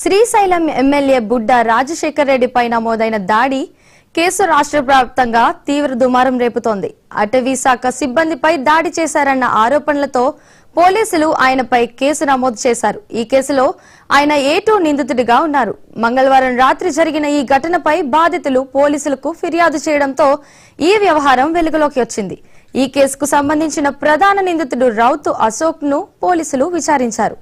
Srisailam MLA బుడ్డ రాజశేఖర్ రెడ్డి పై నమోదైన దాడి కేసు రాష్ట్ర వ్యాప్తంగా తీవ్ర దుమారం రేపుతోంది. అటవీ శాఖ సిబ్బందిపై దాడి చేశారన్న ఆరోపణలతో పోలీసులు ఆయనపై కేసు నమోదు చేశారు. ఈ కేసులో ఆయన A2 నిందితుడిగా ఉన్నారు. మంగళవారం రాత్రి జరిగిన ఈ ఘటనపై బాధితులు పోలీసులకు ఫిర్యాదు చేయడంతో ఈ వ్యవహారం వెలుగులోకి వచ్చింది. ఈ కేసుకు సంబంధించిన ప్రధాన నిందితుడు రౌతు అశోక్ ను పోలీసులు విచారించారు.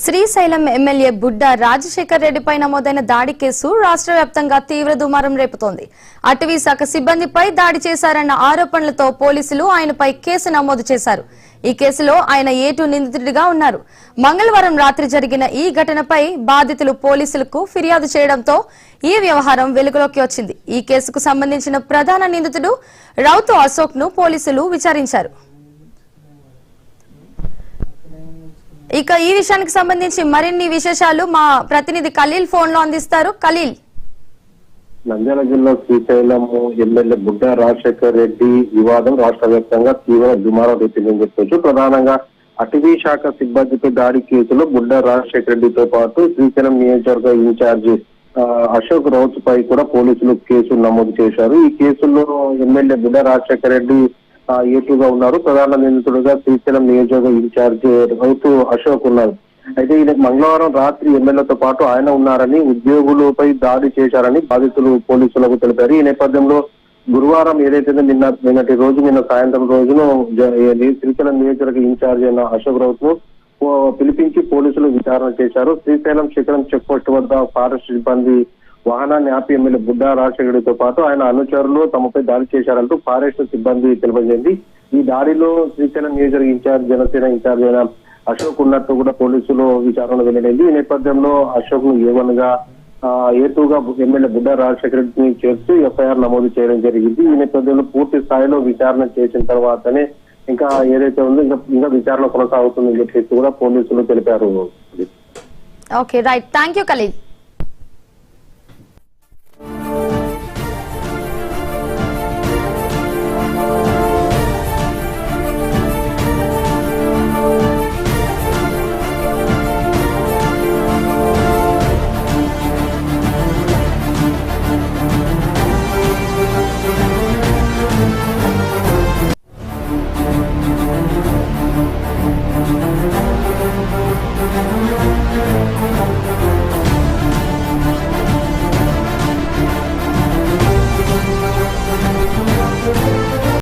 శ్రీశైలం ఎమ్మెల్యే బుడ్డ రాజశేఖర్ రెడ్డిపై నమోదైన దాడి కేసు రాష్ట్ర వ్యాప్తంగా తీవ్ర దుమారం రేపుతోంది. అటవీ శాఖ సిబ్బందిపై దాడి చేశారన్న ఆరోపణలతో పోలీసులు ఆయనపై కేసు నమోదు చేశారు. ఈ కేసులో ఆయన A2 నిందితుడిగా ఉన్నారు. మంగళవారం రాత్రి జరిగిన ఈ ఘటనపై బాధితులు పోలీసులకు ఫిర్యాదు చేయడంతో ఈ వ్యవహారం వెలుగులోకి వచ్చింది. ఈ కేసుకు సంబంధించిన ప్రధాన నిందితుడు రౌతు అశోక్ ను పోలీసులు విచారించారు. ఇక ఈ విషయానికి సంబంధించి మరిన్ని విశేషాలు మా ప్రతినిధి ఖలీల్ ఫోన్ లో అందిస్తారు. ఖలీల్, నంద్యాల జిల్లా శ్రీశైలం ఎమ్మెల్యే బుడ్డ రాజశేఖర్ రెడ్డి వివాదం రాష్ట్ర వ్యాప్తంగా తీవ్ర దుమారం రేపిందని చెప్పొచ్చు. ప్రధానంగా అటవీ శాఖ సిబ్బందిపై దాడి కేసులో బుడ్డ రాజశేఖర్ రెడ్డితో పాటు శ్రీశైలం నియోజకవర్గ ఇన్ఛార్జి అశోక్ రౌత్ పై కూడా పోలీసులు కేసు నమోదు చేశారు. ఈ కేసులో ఎమ్మెల్యే బుడ్డ రాజశేఖర్ రెడ్డి A2గా ఉన్నారు. ప్రధాన నిందితుడుగా శ్రీశైలం నియోజకవర్గ ఇన్ఛార్జి రౌతు అశోక్ ఉన్నారు. అయితే ఈయన మంగళవారం రాత్రి ఎమ్మెల్యేతో పాటు ఆయన ఉన్నారని, ఉద్యోగులపై దాడి చేశారని బాధితులు పోలీసులకు తెలిపారు. ఈ నేపథ్యంలో గురువారం ఏదైతే నిన్న సాయంత్రం రోజును శ్రీశైలం నియోజకవర్గ ఇన్ఛార్జి అయిన అశోక్ రౌత్ ను పిలిపించి పోలీసులు విచారణ చేశారు. శ్రీశైలం శిఖరం చెక్ పోస్ట్ వద్ద ఫారెస్ట్ సిబ్బంది వాహనాన్ని ఆపి ఎమ్మెల్యే బుడ్డ రాజశేఖర్తో పాటు ఆయన అనుచరులు తమపై దాడి చేశారంటూ ఫారెస్ట్ సిబ్బంది తెలియజేసింది. ఈ దాడిలో శ్రీశైలం నియోజకవర్గ ఇన్ఛార్జ్ జనసేన ఇన్ఛార్జ్ అయిన అశోక్ ఉన్నట్టు కూడా పోలీసులు విచారణ వెల్లడైంది. ఈ నేపథ్యంలో అశోక్ ను A1గా A2గా ఎమ్మెల్యే బుడ్డ రాజశేఖర్ రెడ్డిని చేర్చి FIR నమోదు చేయడం జరిగింది. ఈ నేపథ్యంలో పూర్తి స్థాయిలో విచారణ చేసిన తర్వాతనే ఇంకా ఏదైతే ఉందో ఇంకా విచారణ కొనసాగుతుందని చెప్పేసి కూడా పోలీసులు తెలిపారు. Okay, right. Thank you Khaleel.